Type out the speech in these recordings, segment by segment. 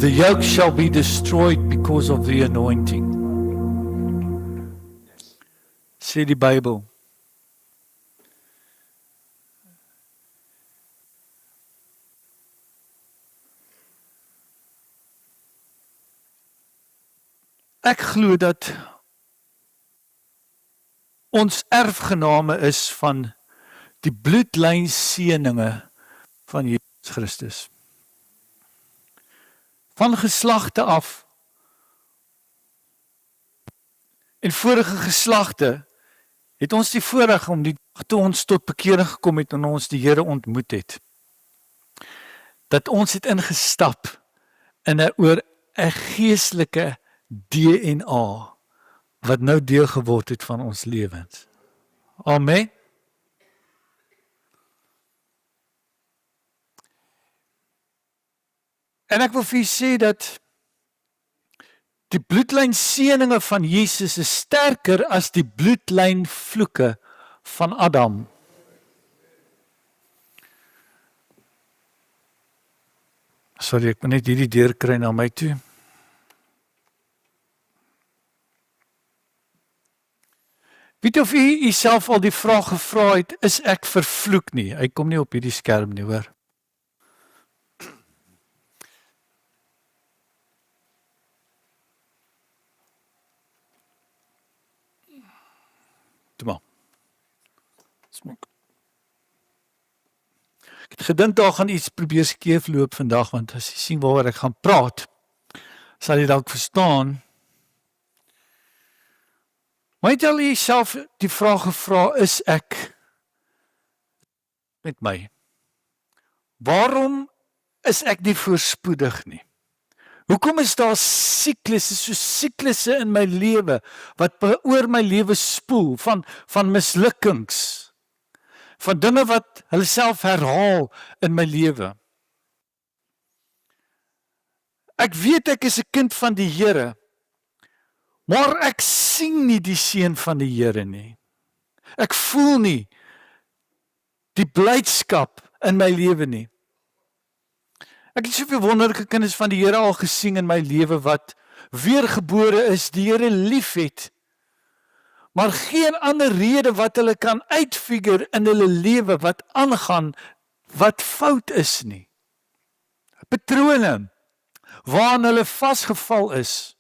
The yoke shall be destroyed because of the anointing. Sê die Bybel. Ek glo dat ons erfgename is van die bloedlyn seëninge van Jesus Christus. Van geslagte af en vorige geslagte het ons die voorreg om die dag toe ons tot bekering gekom het en ons die Here ontmoet het, dat ons het ingestap in 'n geestelike DNA wat nou deel geword het van ons lewens. Amen. En ek wil vir julle sê dat die bloedlyn seëninge van Jesus is sterker as die bloedlyn vloeke van Adam. Sorry, ek moet net hierdie deur kry na my toe. Weet of u jouself al die vraag gevra het, is ek vervloek nie? Hy kom nie op hierdie skerm nie, hoor. Toe maar. Smok. Ek het gedink daar gaan iets probeer skeefloop vandag, want as jy sien waaroor ek gaan praat, sal jy dalk verstaan. Maar het jy self die vraag gevra, is ek met my? Waarom is ek nie voorspoedig nie? Hoekom is daar siklusse, so siklusse in my lewe, wat oor my lewe spoel, van mislukkings, van dinge wat hulle self herhaal in my lewe? Ek weet ek is 'n kind van die Here, maar ek sien nie die seën van die Here nie. Ek voel nie die blydskap in my lewe nie. Ek het soveel wonderlike kinders van die Here al gesien in my lewe wat weergebore is, die Here liefhet, maar geen ander rede wat hulle kan uitfigure in hulle lewe wat aangaan, wat fout is nie. Patrone waaraan hulle vasgeval is.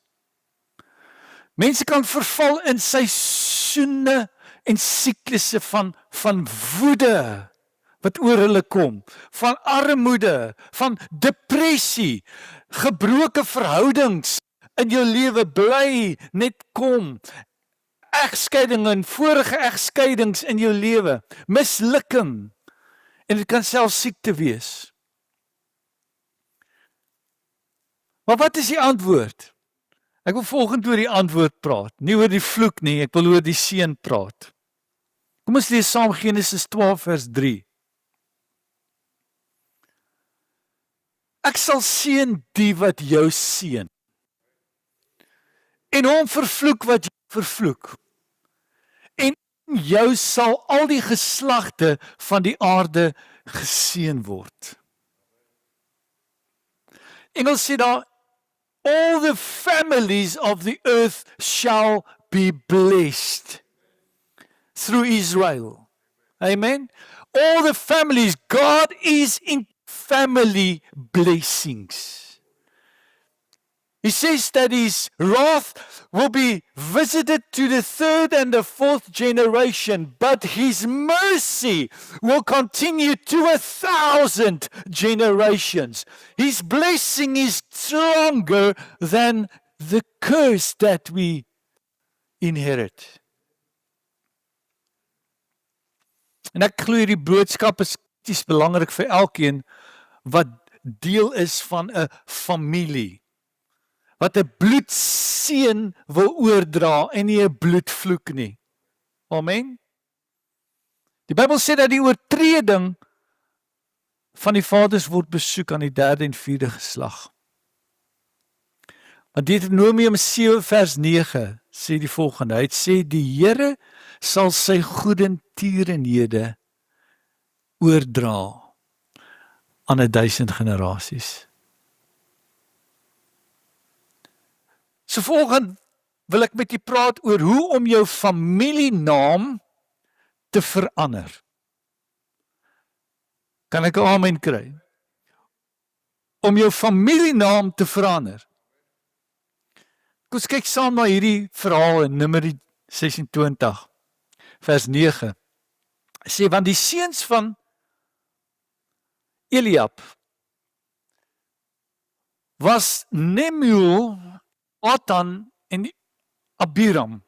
Mense kan verval in seisoene en siklusse van woede wat oor hulle kom, van armoede, van depressie, gebroke verhoudings in jou lewe bly net kom, egskeiding en vorige egskeidings in jou lewe, mislukking, en dit kan selfs siekte wees. Maar wat is die antwoord? Ek wil volgende oor die antwoord praat, nie oor die vloek nie, ek wil oor die seën praat. Kom ons lees saam Genesis 12 vers 3. Ek sal seën die wat jou seën, en hom vervloek wat jou vervloek. En in jou sal al die geslagte van die aarde geseën word. Engels sê daar, all the families of the earth shall be blessed through Israel. Amen. All the families, God is in family blessings. He says that his wrath will be visited to the third and the fourth generation, but his mercy will continue to 1,000 generations. His blessing is stronger than the curse that we inherit. En ek glo hierdie boodskap is belangrik vir elkeen wat deel is van 'n familie, wat 'n bloedseën wil oordra en nie 'n bloedvloek nie. Amen. Die Bybel sê dat die oortreding van die vaders word besoek aan die derde en vierde geslag. Maar Deuteronomium 7 vers 9 sê die volgende, hy sê die Here sal sy goedertierenhede oordra aan 1000 generasies. So volgende wil ek met jy praat oor hoe om jou familienaam te verander. Kan ek 'n amen kry? Om jou familienaam te verander. Kom ons kyk saam na hierdie verhaal in Numeri 26 vers 9. Sê, want die seuns van Eliab was Nemuel, Datan en Abiram.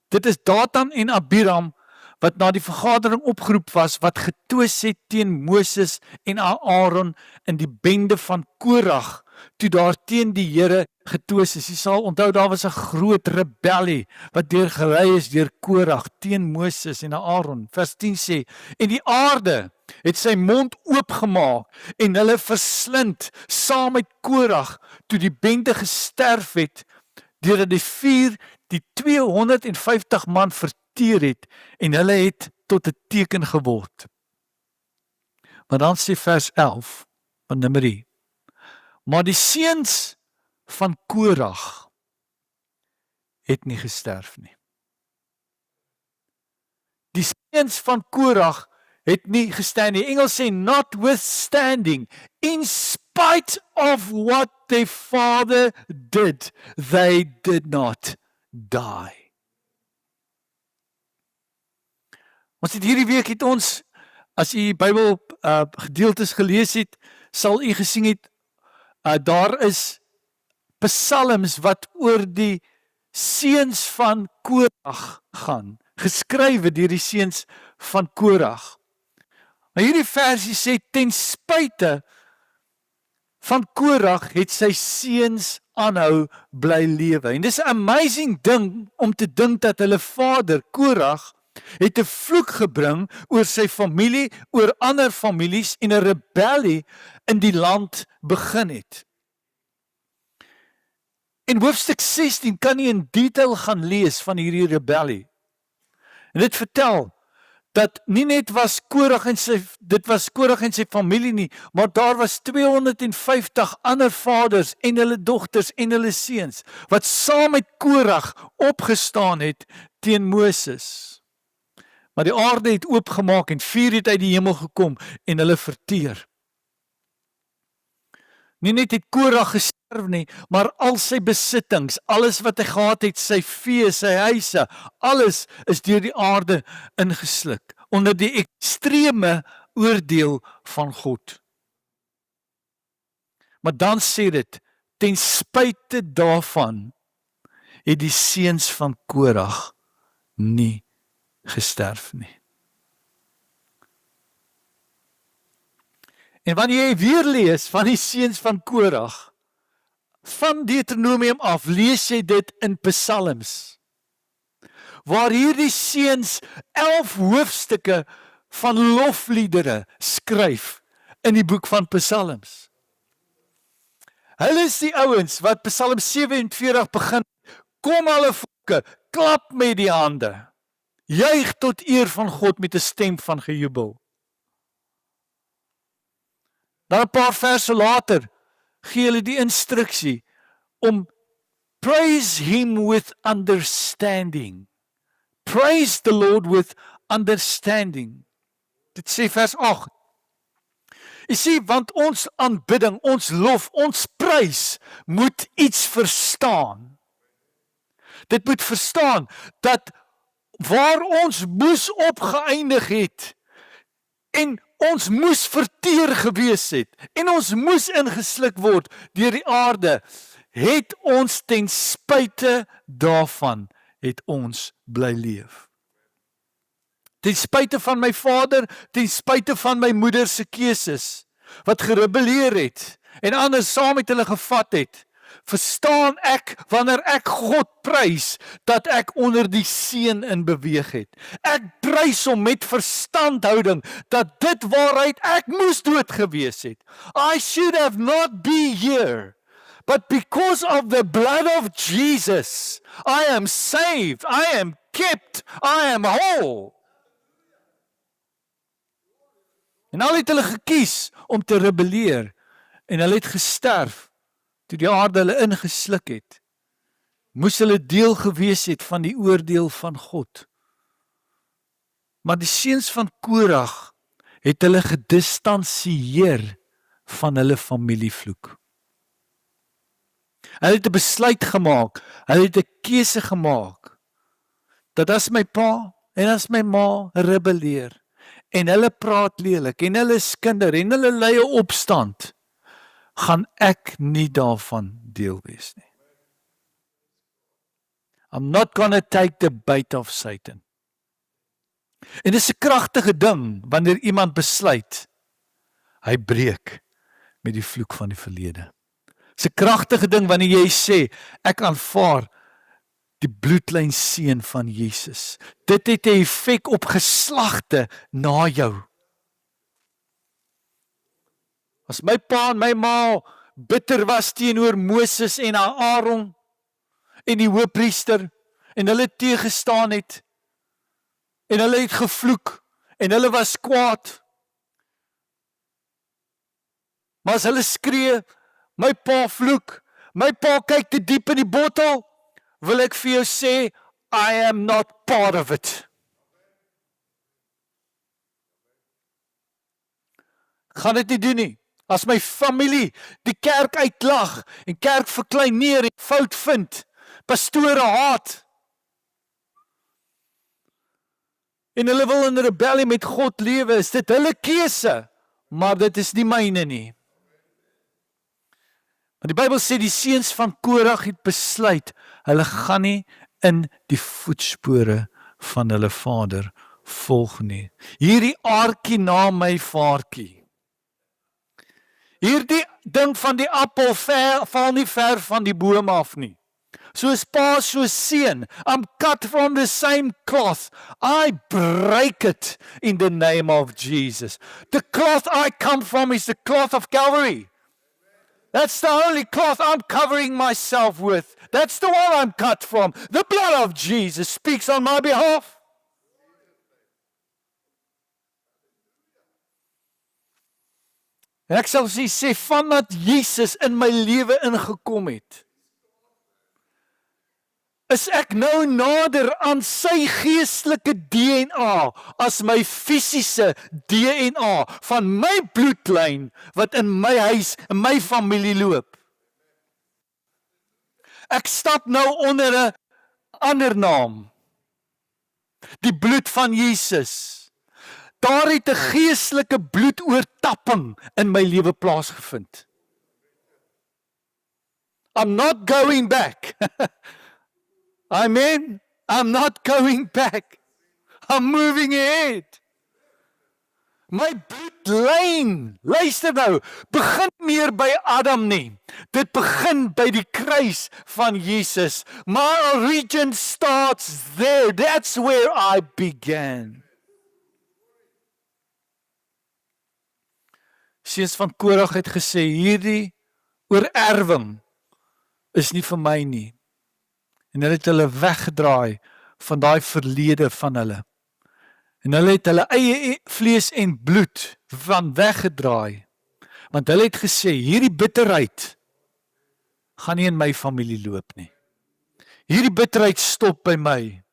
Dit is Datan en Abiram wat na die vergadering opgeroep was, wat getwis het teen Moses en Aaron in die bende van Korag, toe daar teen die Here getwis is. Jy sal onthou, daar was 'n groot rebellie, wat gelei is deur Korag, teen Moses en Aaron. Vers 10 sê, en die aarde het sy mond oopgemaak, en hulle verslind, saam met Korag, toe die bende gesterf het, deurdat die vuur die 250 man verteer het, en hulle het tot 'n teken geword. Maar dan sê vers 11 van Numeri, maar die seuns van Korag het nie gesterf nie. Die seuns van Korag het nie gestaan nie. Engels sê notwithstanding, in spite of what their father did, they did not die. Ons het hierdie week het ons, as u Bybel gedeeltes gelees het, sal u gesien het, daar is psalms wat oor die seuns van Korag gaan, geskrywe deur die seuns van Korag. Maar hierdie versie sê, ten spyte van Korag het sy seuns aanhou bly lewe. En dis 'n amazing ding om te dink dat hulle vader, Korag, het 'n vloek gebring oor sy familie, oor ander families, en 'n rebellie in die land begin het. In hoofstuk 16 kan jy in detail gaan lees van hierdie rebellie. En dit vertel dat nie net was Korag en sy familie nie, maar daar was 250 ander vaders en hulle dogters en hulle seuns wat saam met Korag opgestaan het teen Moses. Maar die aarde het oopgemaak en vuur het uit die hemel gekom en hulle verteer. Nie net het Korag gesterf nie, maar al sy besittings, alles wat hy gehad het, sy vee, sy huise, alles is deur die aarde ingesluk, onder die ekstreme oordeel van God. Maar dan sê dit, ten spyte daarvan, het die seuns van Korag nie gesterf nie. En wanneer jy weer lees van die seuns van Korag, van Deuteronomium af, lees jy dit in psalms, waar hierdie seuns 11 hoofstukke van lofliedere skryf in die boek van psalms. Hulle is die ouens wat Psalm 47 begin, kom alle volke, klap met die hande, juig tot eer van God met 'n stem van gejubel. Dan 'n paar verse later gee hulle die instruksie om praise him with understanding. Praise the Lord with understanding. Dit sê vers 8. Jy sien, want ons aanbidding, ons lof, ons prys moet iets verstaan. Dit moet verstaan dat waar ons moes opgeëindig het en ons moes verteer gewees het en ons moes ingesluk word deur die aarde, het ons ten spyte daarvan het ons bly leef. Ten spyte van my vader, ten spyte van my moeder se keuses wat gerebelleer het en anders saam met hulle gevat het, verstaan ek wanneer ek God prys dat ek onder die seën in beweeg het. Ek prys hom met verstandhouding dat dit waaruit ek moes dood gewees het. I should have not be here. But because of the blood of Jesus, I am saved, I am kept, I am whole. En al het hulle gekies om te rebelleer en hulle het gesterf toe die aarde hulle ingesluk het. moes hulle deel gewees het van die oordeel van God. Maar die seuns van Korag het hulle gedistansieer van hulle familievloek. Hulle het 'n besluit gemaak, hulle het 'n keuse gemaak, dat as my pa en as my ma rebelleer, en hulle praat lelik, en hulle is kinder, en hulle lei 'n opstand, gaan ek nie daarvan deel wees nie. I'm not gonna take the bait of Satan. En dit is 'n kragtige ding, wanneer iemand besluit, hy breek met die vloek van die verlede. Dit is 'n kragtige ding wanneer jy sê, ek aanvaar die bloedlyn seën van Jesus. Dit het 'n effek op geslagte na jou. As my pa en my ma bitter was teenoor Moses en Aaron en die hoëpriester en hulle teëgestaan het en hulle het gevloek en hulle was kwaad. Maar as hulle skree, my pa vloek, my pa kyk te diep in die bottel, wil ek vir jou sê, I am not part of it. Ek gaan dit nie doen nie. As my familie die kerk uitlag en kerk verkleineer en fout vind, pastore haat, en hulle wil in rebellie met God lewe, is dit hulle keuse, maar dit is nie myne nie. Want die Bybel sê die seuns van Korag het besluit, hulle gaan nie in die voetspore van hulle vader volg nie. Hierdie aartjie na my vaartjie. Hierdie ding van die appel val nie ver van die boom af nie. Soos pa, soos seun, I'm cut from the same cloth. I break it in the name of Jesus. The cloth I come from is the cloth of Calvary. That's the only cloth I'm covering myself with. That's the one I'm cut from. The blood of Jesus speaks on my behalf. En ek sal sê, vandat Jesus in my lewe ingekom het, is ek nou nader aan sy geestelike DNA as my fisiese DNA van my bloedlyn wat in my huis, in my familie loop. Ek stap nou onder 'n ander naam. Die bloed van Jesus. Daar het 'n geestelike bloedoortapping in my lewe plaasgevind. I'm not going back. Amen. I'm not going back. I'm moving ahead. My bloedlyn, luister nou, begin meer by Adam nie. Dit begin by die kruis van Jesus. My origin starts there. That's where I began. Seuns van Korag het gesê, hierdie oorerwing is nie vir my nie. En hulle het hulle weggedraai van daai verlede van hulle. En hulle het hulle eie vlees en bloed van weggedraai. Want hulle het gesê, hierdie bitterheid gaan nie in my familie loop nie. Hierdie bitterheid stop by my.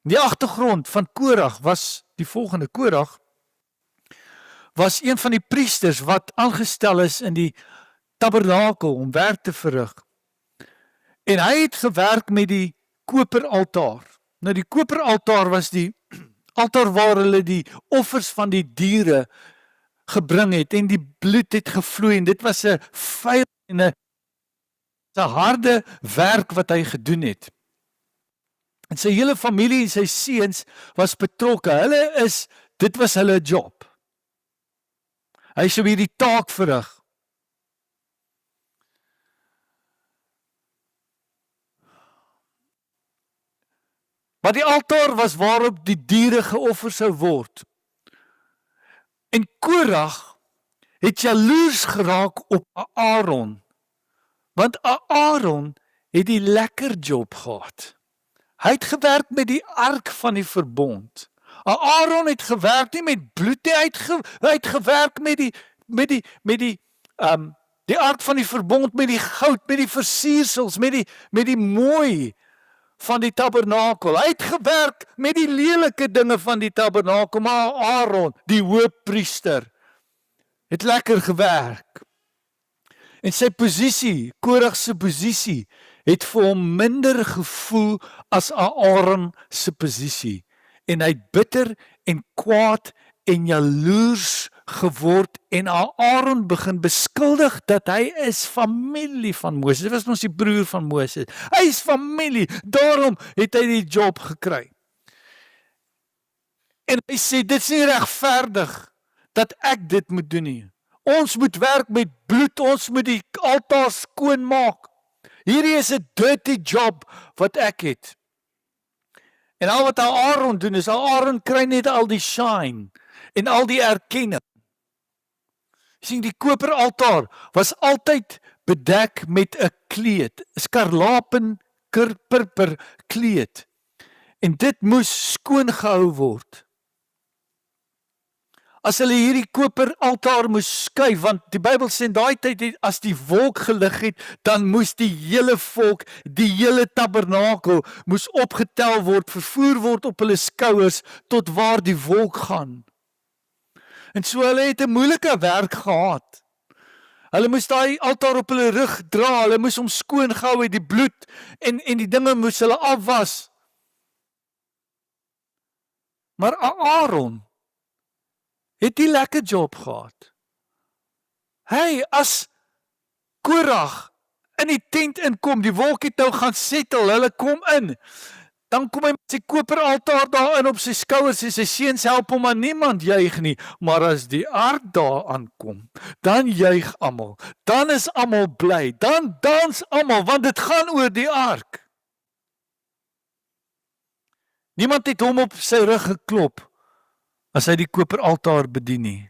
Die agtergrond van Korag was die volgende. Korag was een van die priesters wat aangestel is in die tabernakel om werk te verrig. En hy het gewerk met die koperaltaar. Nou die koperaltaar was die altaar waar hulle die offers van die diere gebring het en die bloed het gevloei en dit was 'n vuil en 'n harde werk wat hy gedoen het. En sy hele familie en sy seuns was betrokke. Dit was hulle job. Hy sou hierdie taak verrig. Maar die altaar was waarop die diere geoffer sou word. En Korag het jaloers geraak op Aaron. Want Aaron het die lekker job gehad. Hy het gewerk met die ark van die verbond. Aaron het gewerk nie met bloed nie, hy het gewerk met die Die ark van die verbond met die goud, met die versiersels, met die mooi van die tabernakel. Hy het gewerk met die lelike dinge van die tabernakel, maar Aaron, die hoofpriester, het lekker gewerk. En sy posisie, Korag se posisie, het vir hom minder gevoel as Aaron se posisie. En hy het bitter en kwaad en jaloers geword en Aaron begin beskuldig dat hy is familie van Moses. Dit was ons die broer van Moses. Hy is familie, daarom het hy die job gekry. En hy sê, dit is nie regverdig dat ek dit moet doen nie. Ons moet werk met bloed, ons moet die altaar skoon maak. Hierdie is 'n dirty job wat ek het. En al wat Aaron doen is, Aaron kry net al die shine en al die erkenning. Sien, die koperaltaar was altyd bedek met 'n kleed, 'n skarlapen purper kleed. En dit moes skoon gehou word. As hulle hierdie koperaltaar moes skuif, want die Bybel sê in daai tyd as die wolk gelig het, dan moes die hele volk, die hele tabernakel moes opgetel word, vervoer word op hulle skouers tot waar die wolk gaan. En so hulle het 'n moeilike werk gehad. Hulle moes daai altaar op hulle rug dra, hulle moes hom skoon gehou het, die bloed en die dinge moes hulle afwas. Maar Aaron het die lekker job gehad. Hy as Korag in die tent inkom, die wolk het nou gaan settle, hulle kom in. Dan kom hy met sy koperaltaar daarin op sy skouers en sy seuns help hom, maar niemand juig nie. Maar as die ark daar aankom, dan juig almal. Dan is almal bly. Dan dans almal, want dit gaan oor die ark. Niemand het hom op sy rug geklop as hy die koperaltaar bedien nie.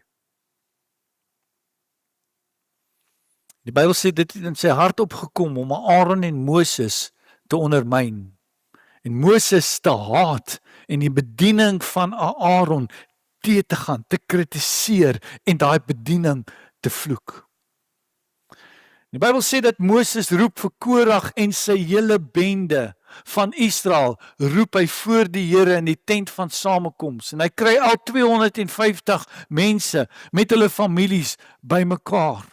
Die Bybel sê dit het in sy hart opgekom om Aaron en Moses te ondermyn. En Moses te haat en die bediening van Aaron te gaan, te kritiseer en daai bediening te vloek. Die Bybel sê dat Moses roep vir Korag en sy hele bende van Israel, roep hy voor die Here in die tent van samekoms. En hy kry al 250 mense met hulle families bymekaar.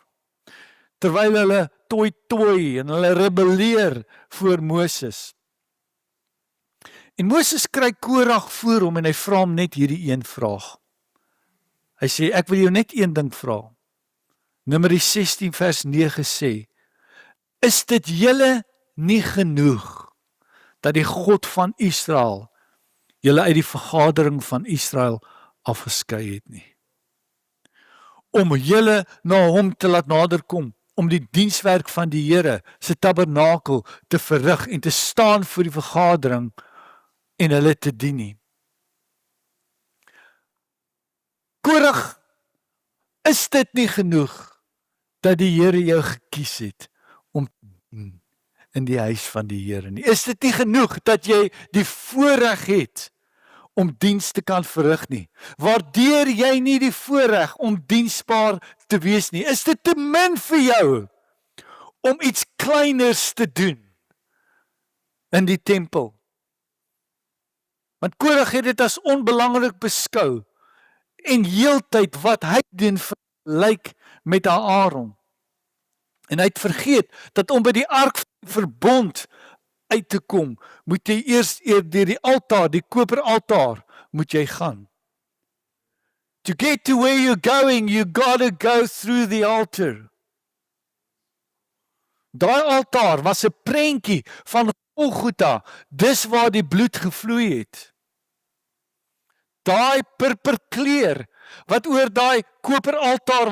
Terwyl hulle toi en hulle rebelleer voor Moses. En Moses kry Korag voor hom en hy vra hom net hierdie een vraag. Hy sê, ek wil jou net een ding vra. Numeri 16 vers 9 sê, is dit julle nie genoeg dat die God van Israel julle uit die vergadering van Israel afgeskei het nie? Om julle na hom te laat naderkom, om die dienswerk van die Here se tabernakel te verrig en te staan voor die vergadering en hulle te dien nie. Korag, is dit nie genoeg dat die Here jou gekies het om te dien in die huis van die Here nie? Is dit nie genoeg dat jy die voorreg het om diens te kan verrig nie? Waardeer jy nie die voorreg om diensbaar te wees nie? Is dit te min vir jou om iets kleiners te doen in die tempel? Want Korag het dit as onbelangrik beskou en heeltyd wat hy doen vergelyk met Aaron. En hy het vergeet dat om by die ark verbond uit te kom, moet jy eers deur die altaar, die koperaltaar, moet jy gaan. To get to where you're going, you gotta go through the altar. Daai altaar was 'n prentjie van Golgotha, dis waar die bloed gevloei het. Daai purperkleur wat oor daai koperaltaar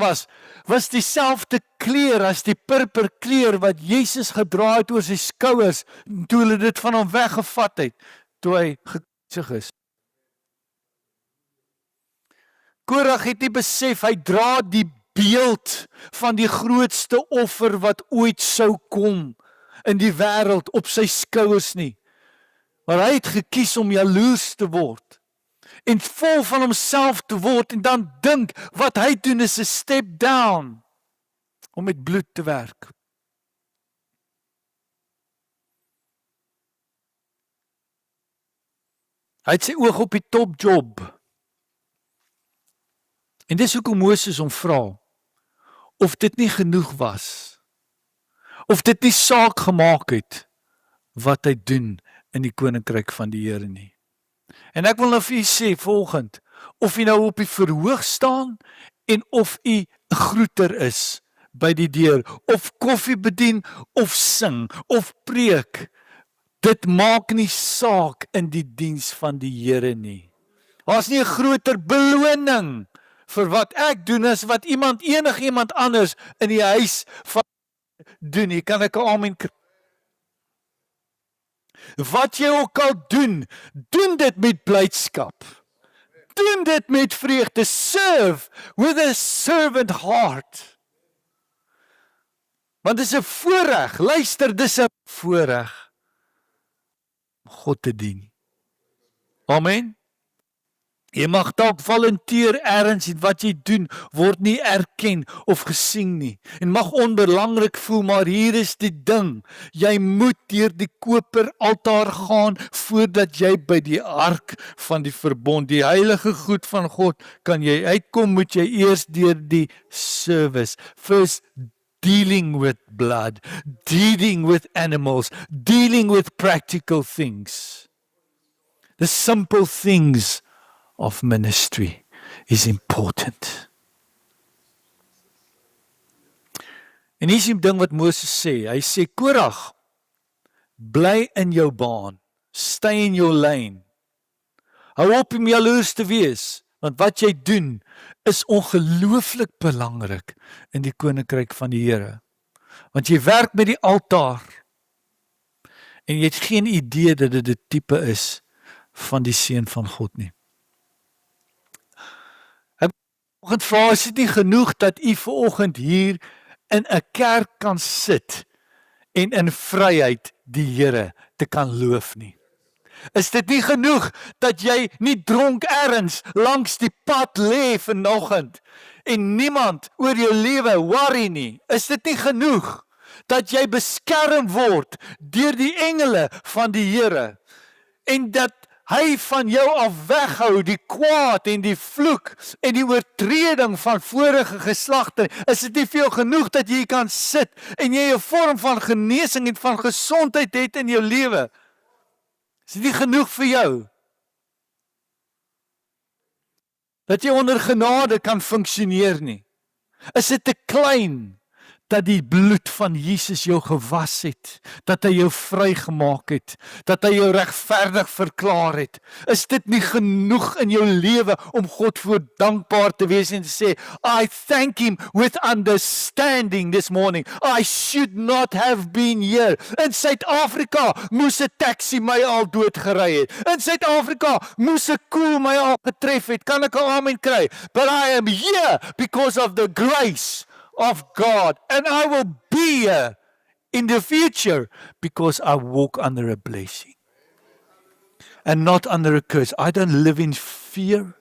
was dieselfde kleur as die purperkleur wat Jesus gedra het oor sy skouers toe hulle dit van hom weggevat het toe hy gekruisig is. Korag het nie besef hy dra die beeld van die grootste offer wat ooit sou kom in die wêreld op sy skouers nie. Maar hy het gekies om jaloers te word en vol van homself te word en dan dink wat hy doen is 'n step down. om met bloed te werk. Hy het sy oog op die topjob. En dis hoekom Moses hom vra, of dit nie genoeg was, of dit nie saak gemaak het, wat hy doen in die koninkryk van die Here nie. En ek wil nou vir u sê volgend, of u nou op die verhoog staan, en of u 'n groeter is by die deur, of koffie bedien, of sing, of preek, dit maak nie saak in die diens van die Here nie. Daar's nie 'n groter beloning vir wat ek doen as wat enigiemand anders in die huis van doen nie. Kan ek 'n amen kry? Wat jy ook al doen, doen dit met blydskap. Doen dit met vreugde. Serve with a servant heart. Want dis 'n voorreg. Luister, dis 'n voorreg om God te dien. Amen. Jy mag dalk volunteer ergens en wat jy doen word nie erken of gesien nie. En mag onbelangrik voel, maar hier is die ding. Jy moet deur die koperaltaar gaan voordat jy by die ark van die verbond, die heilige goed van God, kan jy uitkom, moet jy eers deur die service. First dealing with blood, dealing with animals, dealing with practical things. The simple things of ministry is important. En hier is die ding wat Moses sê. Hy sê, Korag, bly in jou baan, stay in your lane. Hou op om jaloers te wees, want wat jy doen is ongelooflik belangrik in die koninkryk van die Here. Want jy werk met die altaar en jy het geen idee dat dit 'n tipe is van die seun van God nie. Vanoggend vra, is dit nie genoeg dat u vanoggend hier in 'n kerk kan sit en in vryheid die Here te kan loof nie? Is dit nie genoeg dat jy nie dronk ergens langs die pad lê vanoggend en niemand oor jou lewe worry nie? Is dit nie genoeg dat jy beskerm word deur die engele van die Here en dat hy van jou af weghou die kwaad en die vloek en die oortreding van vorige geslagte? Is dit nie vir jou genoeg dat jy kan sit en jy 'n vorm van genesing en van gesondheid het in jou lewe? Is dit nie genoeg vir jou dat jy onder genade kan funksioneer nie? Is dit te klein dat die bloed van Jesus jou gewas het, dat hy jou vrygemaak het, dat hy jou regverdig verklaar het? Is dit nie genoeg in jou lewe om God voor dankbaar te wees en te sê, I thank him with understanding this morning. I should not have been here. In Suid-Afrika moes 'n taxi my al doodgery het. In Suid-Afrika moes 'n koel my al getref het. Kan ek 'n amen kry? But I am here because of the grace of God, and I will be here in the future because I walk under a blessing and not under a curse. I don't live in fear.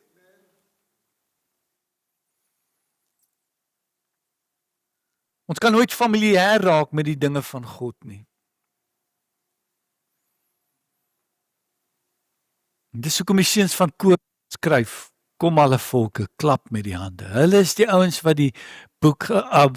Ons kan nooit familier raak met die dinge van God nie. Dis hoekom die seuns van Korah skryf, kom alle volke, klap met die hande. Hulle is die ouens wat die boek,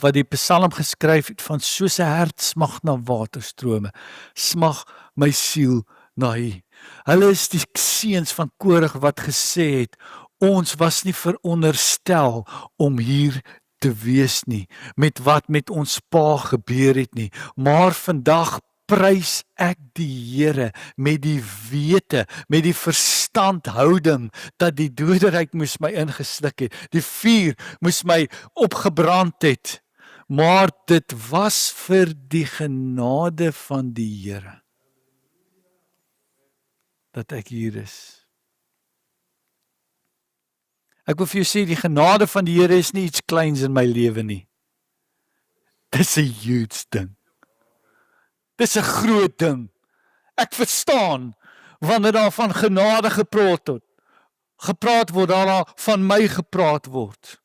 wat die Psalm geskryf het van soos 'n hert smag na waterstrome, smag my siel na U. Hulle is die seuns van Korah wat gesê het, ons was nie veronderstel om hier te wees nie, met wat met ons pa gebeur het nie, maar vandag prys ek die Here met die wete, met die verstandhouding, dat die doderyk moes my ingesluk het, die vuur moes my opgebrand het, maar dit was vir die genade van die Here, dat ek hier is. Ek wil vir jou sê, die genade van die Here is nie iets kleins in my lewe nie. Dis 'n huge ding. Dis 'n groot ding. Ek verstaan wanneer daar van genade gepraat word, daar van my gepraat word.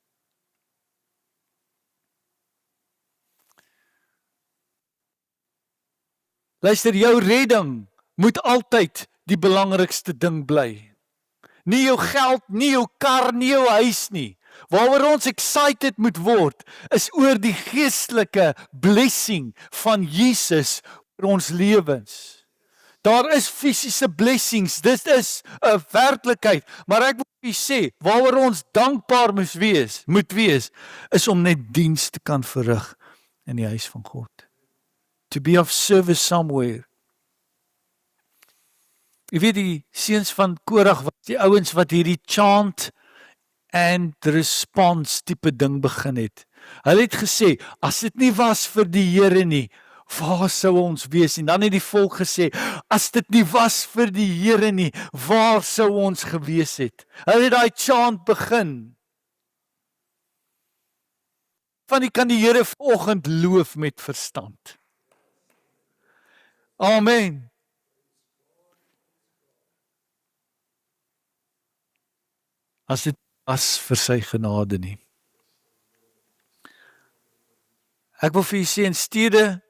Luister, jou redding moet altyd die belangrikste ding bly. Nie jou geld, nie jou kar, nie jou huis nie. Waaroor ons excited moet word, is oor die geestelike blessing van Jesus oor ons lewens. Daar is fisiese blessings, dit is 'n werklikheid, maar ek wil vir u sê, waaroor ons dankbaar moet wees, is om net diens te kan verrig in die huis van God. To be of service somewhere. Jy weet die seuns van Korag was die ouens wat hierdie chant and response tipe ding begin het. Hulle het gesê, as dit nie was vir die Here nie, waar sou ons wees? En dan het die volk gesê, as dit nie was vir die Here nie, waar sou ons gewees het? Hulle het daai chant begin. Van die kan die Here vanoggend loof met verstand. Amen. As dit was vir sy genade nie. Ek wil vir u sê, in steede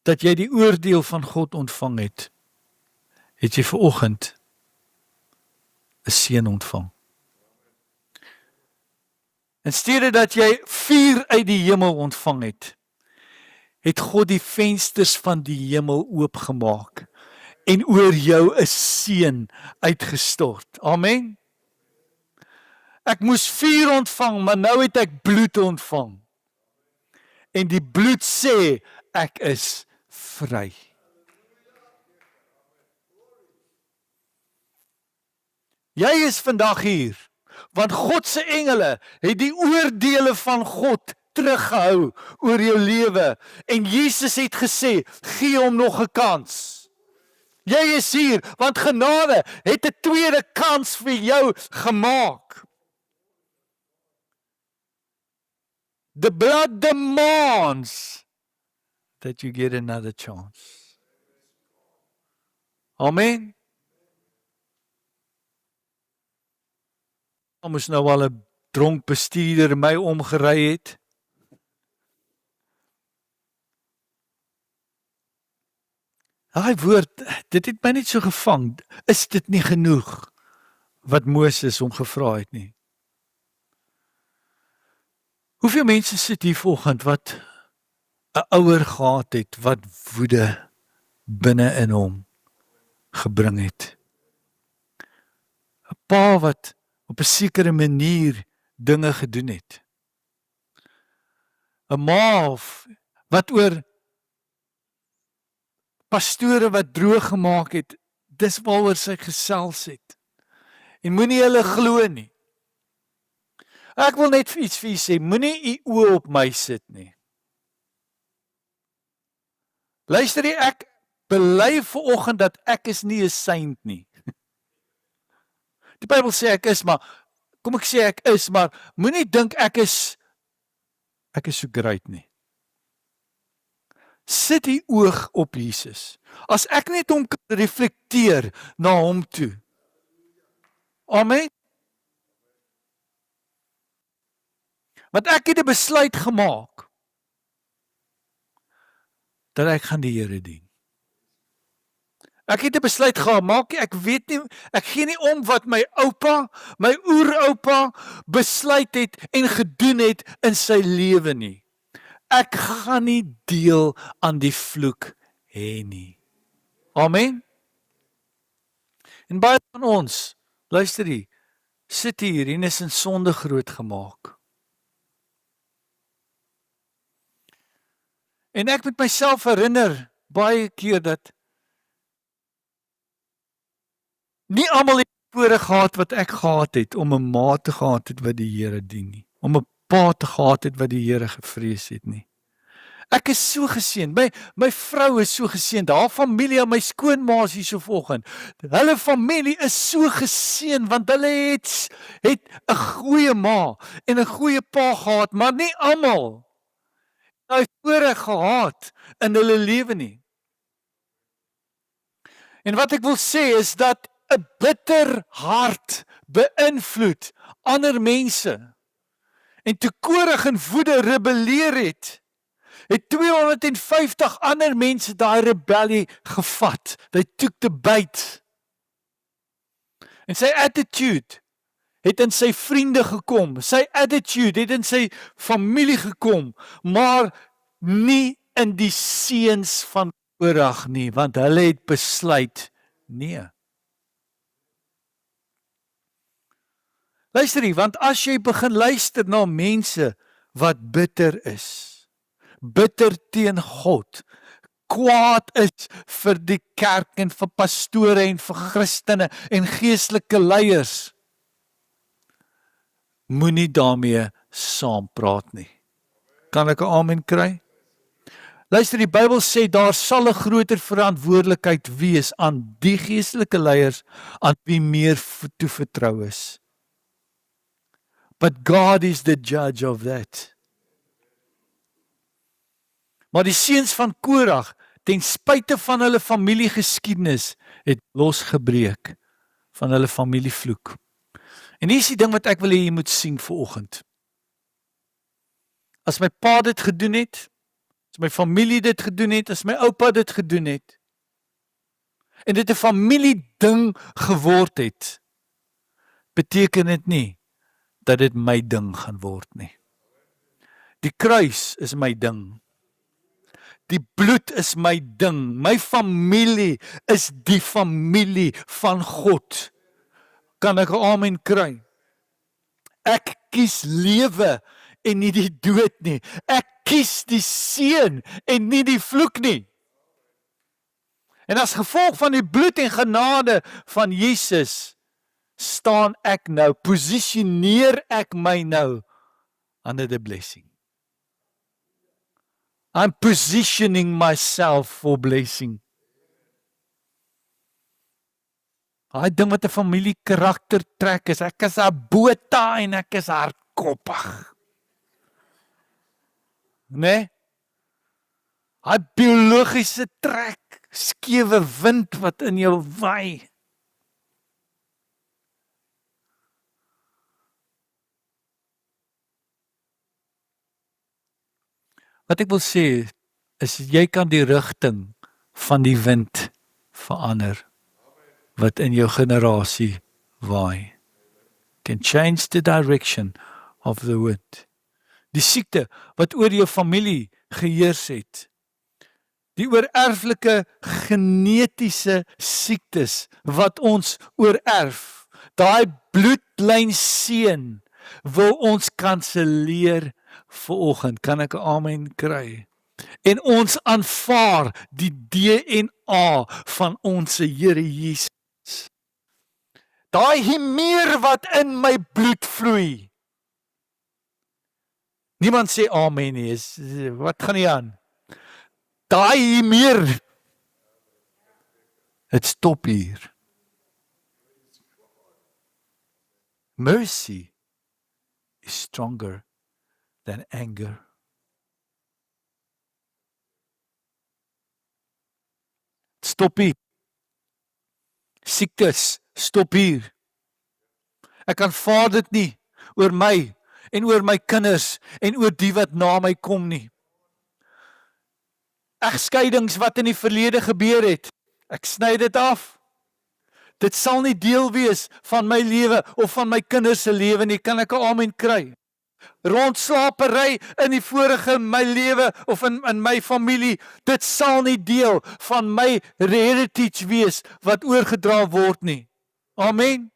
dat jy die oordeel van God ontvang het, het jy vanoggend 'n seën ontvang. In steede dat jy vuur uit die hemel ontvang het God die vensters van die hemel oopgemaak en oor jou 'n seën uitgestort. Amen. Ek moes vuur ontvang, maar nou het ek bloed ontvang. En die bloed sê, ek is vry. Jy is vandag hier, want God se engele het die oordeele van God teruggehou oor jou lewe. En Jesus het gesê, gee hom nog 'n kans. Jy is hier, want genade het 'n tweede kans vir jou gemaak. The blood demands that you get another chance. Amen. Ons moes nou al 'n dronk bestuurder my omgery het. Daai woord, dit het my net so gevang. Is dit nie genoeg wat Moses hom gevra het nie? Hoeveel mense sit hier vanoggend wat 'n ouer gehad het wat woede binne in hom gebring het? 'n Pa wat op 'n sekere manier dinge gedoen het. 'n Ma wat oor pastore wat droog gemaak het, dis waaroor sy gesels het. En moenie hulle glo nie. Ek wil net iets vir u sê, moenie u oë op my sit nie. Luister jy, ek bely vanoggend dat ek is nie 'n saint nie. Die Bybel sê ek is, maar kom ek sê ek is, maar moenie dink ek is so great nie. Sit die oog op Jesus. As ek net hom kan reflekteer na hom toe. Amen. Want ek het 'n besluit gemaak dat ek gaan die Here dien. Ek het 'n besluit gemaak, ek weet nie, ek gee nie om wat my oupa, my oeroupa besluit het en gedoen het in sy lewe nie. Ek gaan nie deel aan die vloek hê nie. Amen. En baie van ons, luister hier, sit hier en is in sonde groot gemaak. En ek moet myself herinner baie keer dat nie almal het voorreg gehad wat ek gehad het om 'n ma te gehad het wat die Here dien nie, om 'n pa te gehad het wat die Here gevrees het nie. Ek is so geseën. My vrou is so geseën. Haar familie en my skoonma is hier so vanoggend. Hulle familie is so geseën want hulle het 'n goeie ma en 'n goeie pa gehad, maar nie almal het voorreg gehad in hulle lewe nie. En wat ek wil sê is dat 'n bitter hart beïnvloed ander mense. En toe Korag in woede rebelleer het het 250 ander mense daai rebellie gevat. They took the bait. En sy attitude het in sy vriende gekom. Sy attitude het in sy familie gekom, maar nie in die seuns van Korag nie, want hulle het besluit, nee. Luister hier, want as jy begin luister na mense wat bitter is, bitter teen God, kwaad is vir die kerk en vir pastore en vir Christene en geestelike leiers, moenie daarmee saampraat nie. Kan ek 'n amen kry? Luister, die Bybel sê daar sal 'n groter verantwoordelikheid wees aan die geestelike leiers aan wie meer toevertrou is. But God is the judge of that. Maar die seuns van Korag, ten spyte van hulle familiegeskiedenis, het losgebreek van hulle familievloek. En hier is die ding wat ek wil hê jy moet sien vanoggend. As my pa dit gedoen het, as my familie dit gedoen het, as my oupa dit gedoen het, en dit 'n familieding geword het, beteken dit nie dat dit my ding gaan word nie. Die kruis is my ding. Die bloed is my ding. My familie is die familie van God. Kan ek 'n amen kry? Ek kies lewe en nie die dood nie. Ek kies die seën en nie die vloek nie. En as gevolg van die bloed en genade van Jesus, staan ek nou, posisioneer ek my nou under the blessing. I'm positioning myself for blessing. Hy ding wat 'n familie karakter trek is, ek is 'n bota en ek is hardkoppig. Nee? Hy biologiese trek, skewe wind wat in jou waai. Wat ek wil sê, is jy kan die rigting van die wind verander, wat in jou generasie waai. Can change the direction of the wind. Die siekte wat oor jou familie geheers het, die oorerflike genetiese siektes wat ons oorerf, daai bloedlyn seën wil ons kanselleer vanoggend. Kan ek 'n amen kry? En ons aanvaar die DNA van ons Here Jesus. Daai himeer wat in my bloed vloei. Niemand sê amen nie. Wat gaan nie aan? Daai himeer. Het stop hier. Mercy is stronger than anger. Stop hier. Siektes, stop hier. Ek aanvaar dit nie oor my en oor my kinders en oor die wat na my kom nie. Egskeidings wat in die verlede gebeur het, ek sny dit af. Dit sal nie deel wees van my lewe of van my kinders se lewe nie. Kan ek 'n amen kry? Rondslapery in die vorige my lewe of in my familie, dit sal nie deel van my heritage wees wat oorgedra word nie. Amen.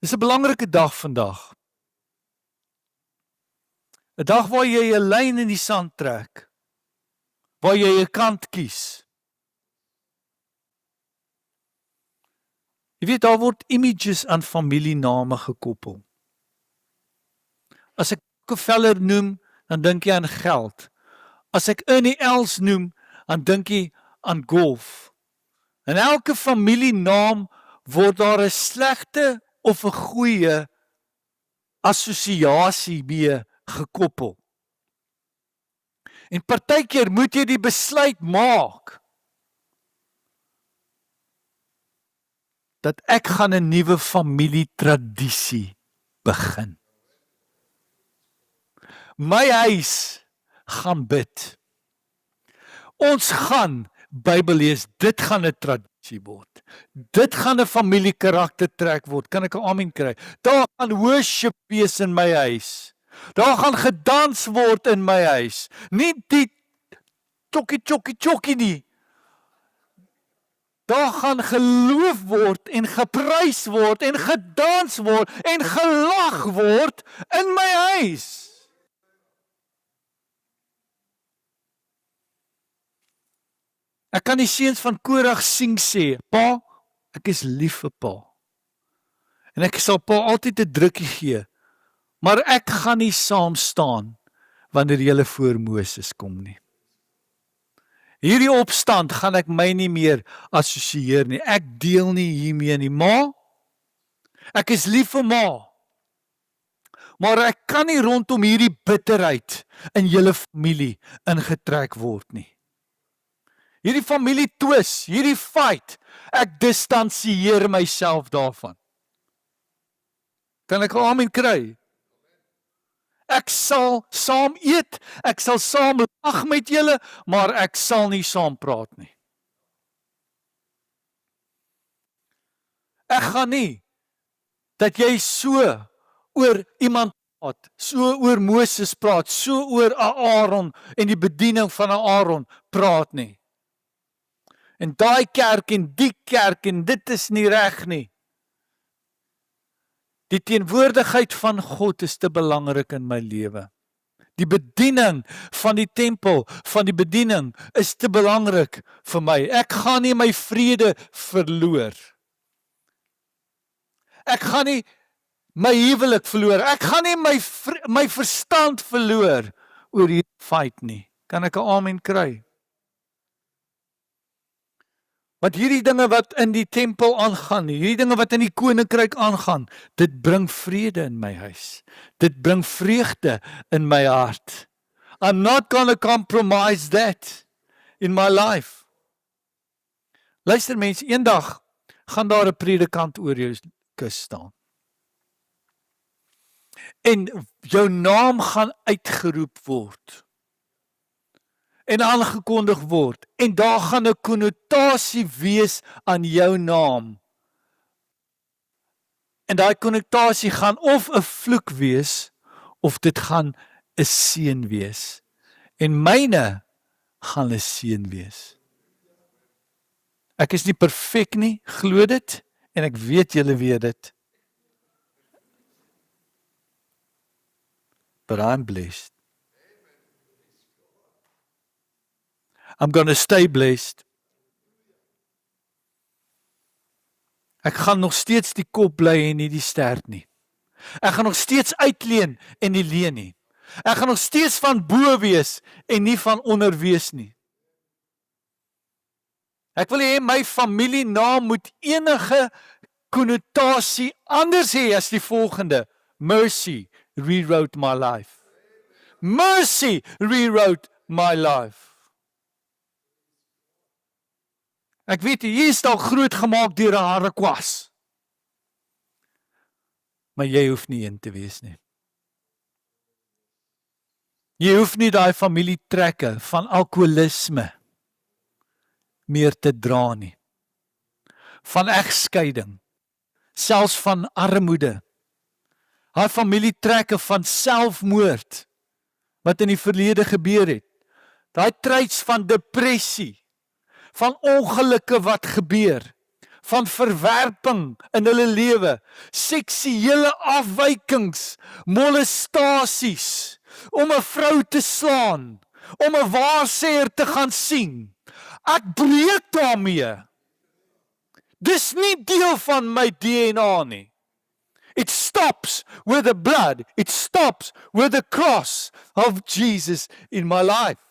Dis 'n belangrike dag vandag. 'n Dag waar jy 'n lyn in die sand trek, waar jy 'n kant kies. Jy weet, daar word images aan familiename gekoppel. As ek Rockefeller noem, dan dink jy aan geld. As ek Ernie Els noem, dan dink jy aan golf. In elke familienaam word daar 'n slegte of 'n goeie assosiasie mee gekoppel. En partykeer moet jy die besluit maak dat ek gaan 'n nuwe familietradisie begin. my huis gaan bid. Ons gaan Bybel lees, dit gaan 'n tradisie word. Dit gaan 'n familiekaraktertrek word. Kan ek 'n amen kry? Daar gaan worship wees in my huis. Daar gaan gedans word in my huis. Nie die chokkie nie. Daar gaan geloof word en geprys word en gedans word en gelag word in my huis. Ek kan die seuns van Korag sien sê, pa, ek is lief vir pa. En ek sal pa altyd 'n drukkie gee, maar ek gaan nie saam staan wanneer julle voor Moses kom nie. Hierdie opstand gaan ek my nie meer assosieer nie. Ek deel nie hiermee nie. Ma, ek is lief vir ma. Maar ek kan nie rondom hierdie bitterheid in julle familie ingetrek word nie. Hierdie familie twis, hierdie fight, ek distansieer myself daarvan. Kan ek 'n amen kry? Ek sal saam eet, ek sal saam lag met julle, maar ek sal nie saam praat nie. Ek gaan nie dat jy so oor iemand praat, so oor Moses praat, so oor Aaron en die bediening van Aaron praat nie. En daai kerk en die kerk en dit is nie reg nie. Die teenwoordigheid van God is te belangrik in my lewe. Die bediening van die tempel, van die bediening is te belangrik vir my. Ek gaan nie my vrede verloor. Ek gaan nie my huwelik verloor. Ek gaan nie my verstand verloor oor hierdie feit nie. Kan ek 'n amen kry? Want hierdie dinge wat in die tempel aangaan, hierdie dinge wat in die koninkryk aangaan, dit bring vrede in my huis. Dit bring vreugde in my hart. I'm not gonna compromise that in my life. Luister mense, eendag gaan daar 'n predikant oor jou kus staan. En jou naam gaan uitgeroep word. En aangekondig word, en daar gaan 'n konnotasie wees aan jou naam. En daai konnotasie gaan of 'n vloek wees, of dit gaan 'n seën wees. En myne gaan 'n seën wees. Ek is nie perfek nie, glo dit, en ek weet julle weet dit. But I'm blessed. I'm going to stay blessed. Ek gaan nog steeds die kop bly en nie die stert nie. Ek gaan nog steeds uitleen en nie leen nie. Ek gaan nog steeds van bo wees en nie van onder wees nie. Ek wil hê my familienaam moet enige konnotasie anders hê as die volgende. Mercy rewrote my life. Mercy rewrote my life. Ek weet, jy is al groot gemaak deur 'n harekwas. Maar jy hoef nie een te wees nie. Jy hoef nie daai familietrekke van alkoholisme meer te dra nie. Van egskeiding, selfs van armoede. Daai familietrekke van selfmoord wat in die verlede gebeur het. Daai traits van depressie, van ongelukke wat gebeur, van verwerping in hulle lewe, seksuele afwykings, molestasies, om 'n vrou te slaan, om 'n waarsêer te gaan sien. Ek breek daarmee. Dis nie deel van my DNA nie. It stops with the blood. It stops with the cross of Jesus in my life.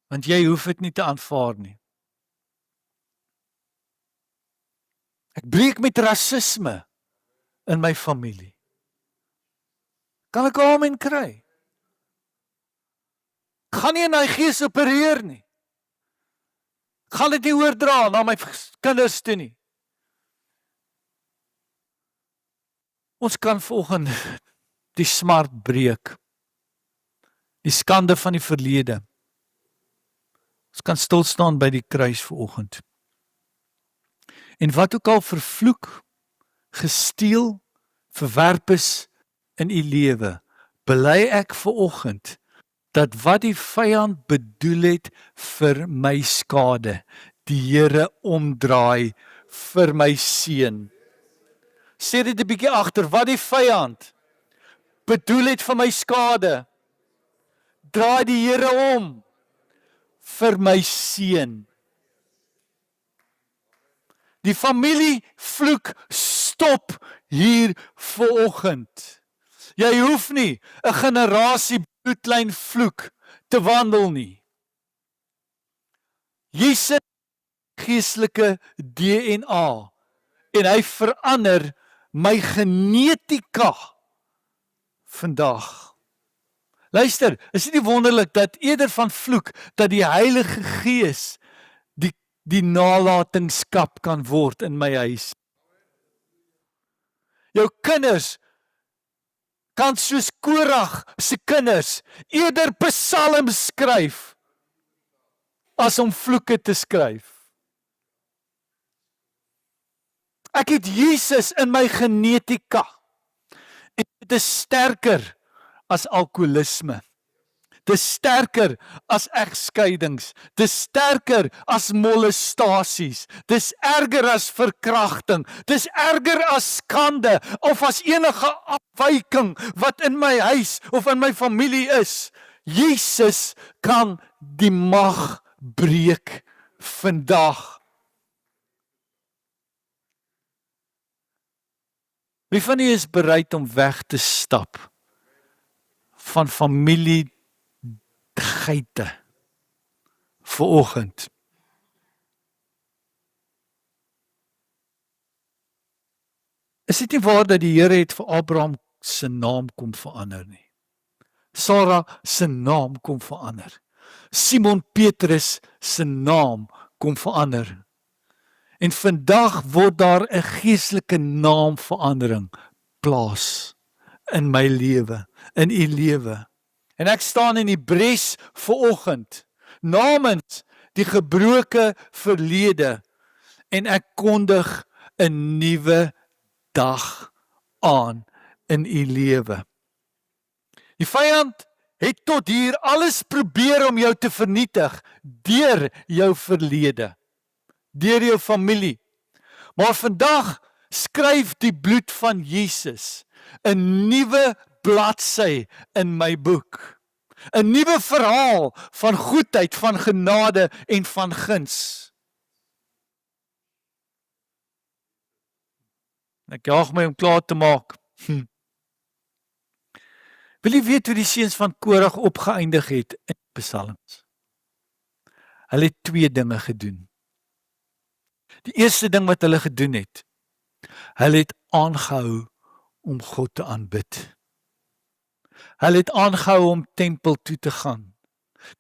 Want jy hoef dit nie te aanvaar nie. Ek breek met rasisme in my familie. Kan ek 'n amen kry? Ek gaan nie in daai gees opereer nie. Ek gaan dit nie oordra na my kinders toe nie. Ons kan vanoggend die smart breek, die skande van die verlede. Ons kan stil staan by die kruis vanoggend. En wat ook al vervloek, gesteel, verwerp is in u lewe, bely ek vanoggend dat wat die vyand bedoel het vir my skade, die Here omdraai vir my seën. Sê dit 'n bietjie agter, wat die vyand bedoel het vir my skade, draai die Here om vir my seën. Die familievloek stop hier vanoggend. Jy hoef nie 'n generasie bloedlyn vloek te wandel nie. Jesus geestelike DNA en hy verander my genetika vandag. Luister, is dit nie wonderlik dat eerder van vloek dat die Heilige Gees die nalatenskap kan word in my huis. Jou kinders kan soos Korag se kinders eerder psalms skryf as om vloeke te skryf. Ek het Jesus in my genetika en dit is sterker as alkoholisme. Dit is sterker as egskeidings. Dit is sterker as molestasies. Dit is erger as verkrachting. Dit is erger as skande of as enige afwyking wat in my huis of in my familie is. Jesus kan die mag breek vandag. Wie van u is bereid om weg te stap van familie geite vanoggend? Is dit nie waar dat die Here het vir Abraham se naam kom verander nie? Sarah se naam kom verander. Simon Petrus se naam kom verander. En vandag word daar 'n geestelike naamverandering plaas in my lewe, in u lewe. En ek staan in die bres vanoggend namens die gebroke verlede en ek kondig 'n nuwe dag aan in u lewe. Die vyand het tot hier alles probeer om jou te vernietig deur jou verlede, deur jou familie. Maar vandag skryf die bloed van Jesus 'n nuwe bladsy in my boek. 'n Nuwe verhaal van goedheid, van genade en van guns. Ek jaag my om klaar te maak. Wil jy weet hoe die seuns van Korag opgeëindig het in Psalms? Hulle het 2 dinge gedoen. Die eerste ding wat hulle gedoen het, hulle het aangehou om God te aanbid. Hulle het aangehou om tempel toe te gaan.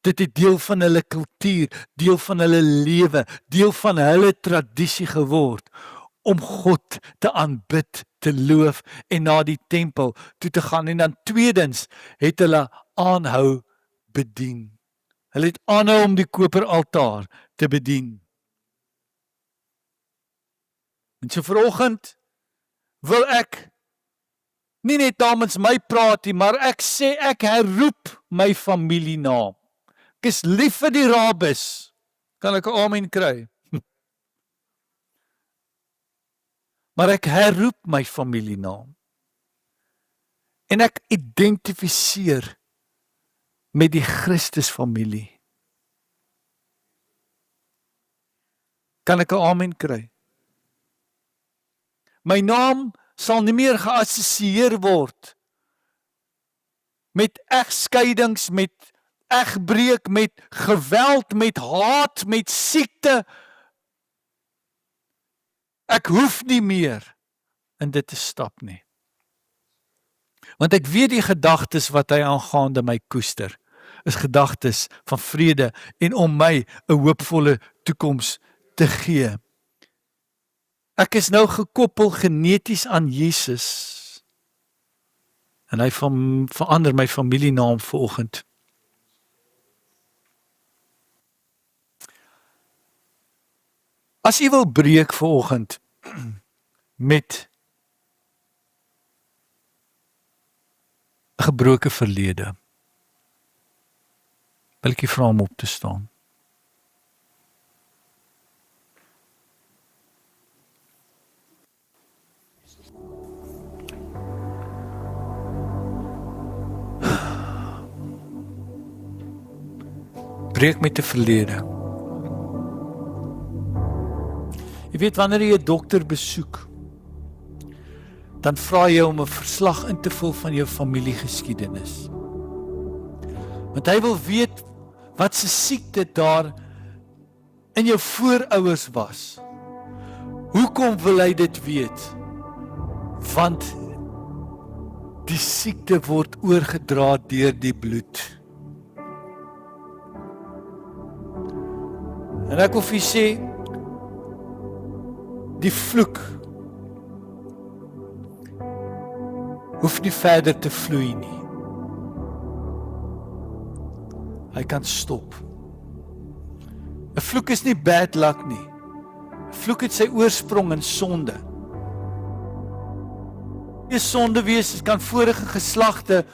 Dit het deel van hulle kultuur, deel van hulle lewe, deel van hulle tradisie geword om God te aanbid, te loof en na die tempel toe te gaan. En dan tweedens het hulle aanhou bedien. Hulle het aanhou om die koperaltaar te bedien. En so vanoggend wil ek nie net namens my praat nie, maar ek sê ek herroep my familienaam. Ek is lief vir die Rabis. Kan ek 'n amen kry? Maar ek herroep my familienaam. En ek identifiseer met die Christusfamilie. Kan ek 'n amen kry? My naam sal nie meer geassosieer word met egskeidings, met egbreek, met geweld, met haat, met siekte. Ek hoef nie meer in dit te stap nie. Want ek weet die gedagtes wat hy aangaande my koester, is gedagtes van vrede en om my 'n hoopvolle toekoms te gee. Ek is nou gekoppel geneties aan Jesus. En hy verander my familienaam vanoggend. As jy wil breek vanoggend met 'n gebroke verlede, wil ek jy vra om op te staan. Breek met 'n verlede. Jy weet, wanneer jy 'n dokter besoek, dan vra jy om 'n verslag in te vul van jou familiegeskiedenis. Want hy wil weet wat se siekte daar in jou voorouers was. Hoekom wil hy dit weet? Want die siekte word oorgedra deur die bloed. En ek wil vir jy sê, die vloek hoef nie verder te vloei nie. Hy kan stop. 'n Vloek is nie bad luck nie. 'n Vloek het sy oorsprong in sonde. Die sonde wees, dit kan vorige geslagte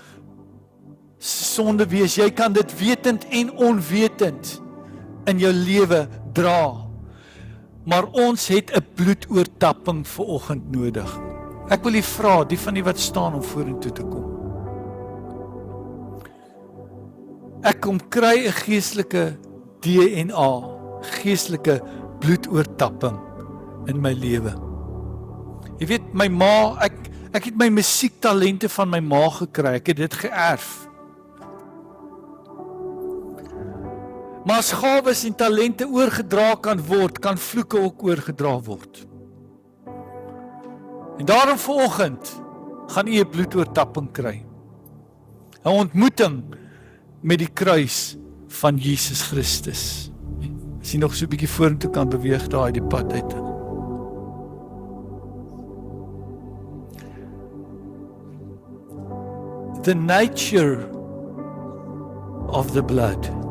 sonde wees. Jy kan dit wetend en onwetend in jou lewe dra. Maar ons het 'n bloedoortapping vanoggend nodig. Ek wil u vra, die van die wat staan om vorentoe te kom. Ek kom kry 'n geestelike DNA, geestelike bloedoortapping in my lewe. Jy weet, my ma, ek het my musiektalente van my ma gekry, ek het dit geërf. Maar as gawes en talente oorgedra kan word, kan vloeke ook oorgedra word. En daarom vanoggend gaan u 'n bloedoortapping kry. 'n Ontmoeting met die kruis van Jesus Christus. As jy nog so 'n bietjie vorentoe kan beweeg daar uit die pad uit. The nature of the blood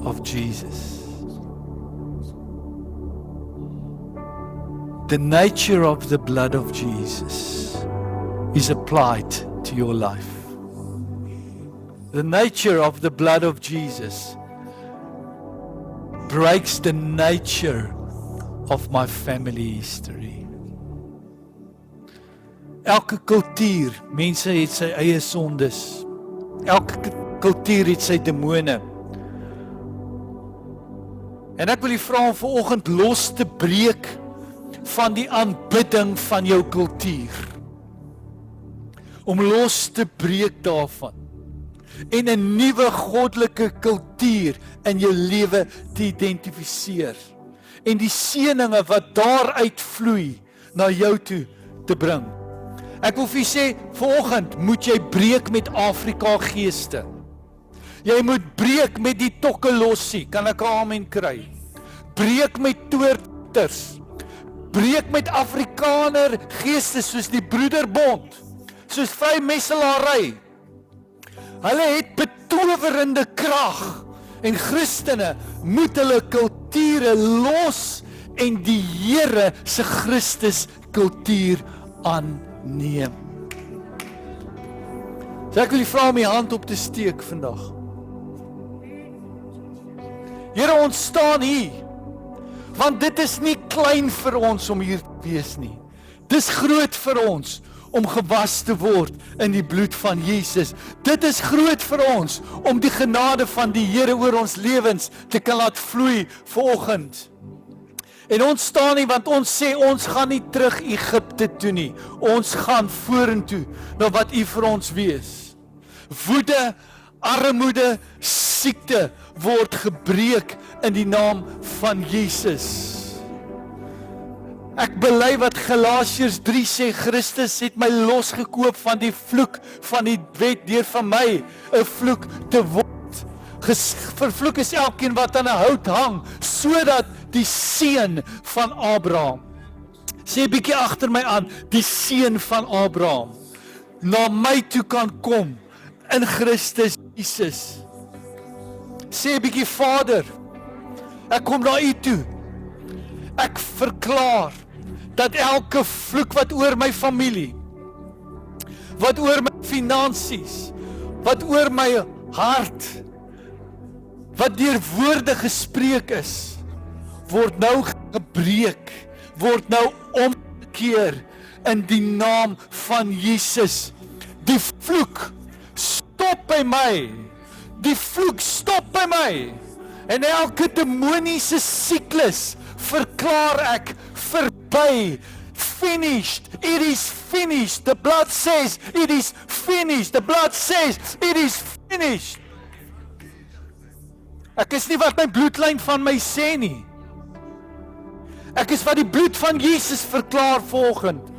of Jesus. The nature of the blood of Jesus is applied to your life. The nature of the blood of Jesus breaks the nature of my family history. Elke kultuur, mense het sy eie sondes. Elke kultuur het sy demone. En ek wil u vra om vanoggend los te breek van die aanbidding van jou kultuur. Om los te breek daarvan. En 'n nuwe goddelike kultuur in jou lewe te identifiseer. En die seëninge wat daaruit vloei na jou toe te bring. Ek wil vir u sê, vanoggend moet jy breek met Afrika geeste. Jy moet breek met die tokkelossie, kan ek 'n amen kry? Breek met toorters. Breek met Afrikaner geeste soos die broederbond, soos vrymetselary. Hulle het betowerende krag en Christene moet hulle kulture los en die Here se Christus kultuur aanneem. So ek wil u vra om die hand op te steek vandag. Here, ons staan hier, want dit is nie klein vir ons om hier te wees nie. Dis groot vir ons om gewas te word in die bloed van Jesus. Dit is groot vir ons om die genade van die Here oor ons lewens te kan laat vloei vanoggend. En ons staan nie, want ons sê ons gaan nie terug Egipte toe nie. Ons gaan vorentoe na wat U vir ons wees. Woede, armoede, siekte word gebreek in die naam van Jesus. Ek bely wat Galasiërs 3 sê, Christus het my losgekoop van die vloek van die wet deur van my 'n vloek te word. Vervloek is elkeen wat aan 'n hout hang, sodat die seun van Abraham, sê 'n bietjie agter my aan, die seun van Abraham, na my toe kan kom in Christus Jesus. Sê 'n bietjie, Vader, ek kom na U toe. Ek verklaar dat elke vloek wat oor my familie, wat oor my finansies, wat oor my hart, wat deur woorde gespreek is, word nou gebreek, word nou omgekeer in die naam van Jesus. Die vloek stop by my. Die vloek stop by my. En elke demoniese siklus verklaar ek verby. Finished. It is finished. The blood says it is finished. The blood says it is finished. Ek is nie wat my bloedlyn van my sê nie. Ek is wat die bloed van Jesus verklaar vanoggend.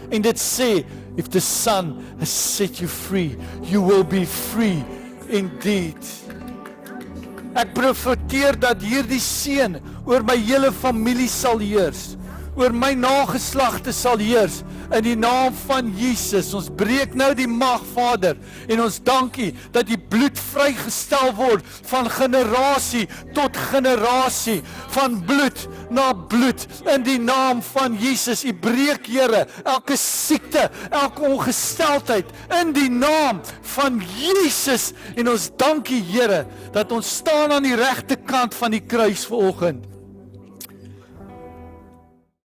En dit sê, if the Son has set you free, you will be free indeed. Ek profeteer dat hierdie seën oor my hele familie sal heers, oor my nageslagte sal heers, in die naam van Jesus. Ons breek nou die mag, Vader, en ons dankie dat die bloed vrygestel word van generasie tot generasie, van bloed na bloed, in die naam van Jesus. U breek, Here, elke siekte, elke ongesteldheid, in die naam van Jesus, en ons dankie, Here, dat ons staan aan die regte kant van die kruis vanoggend,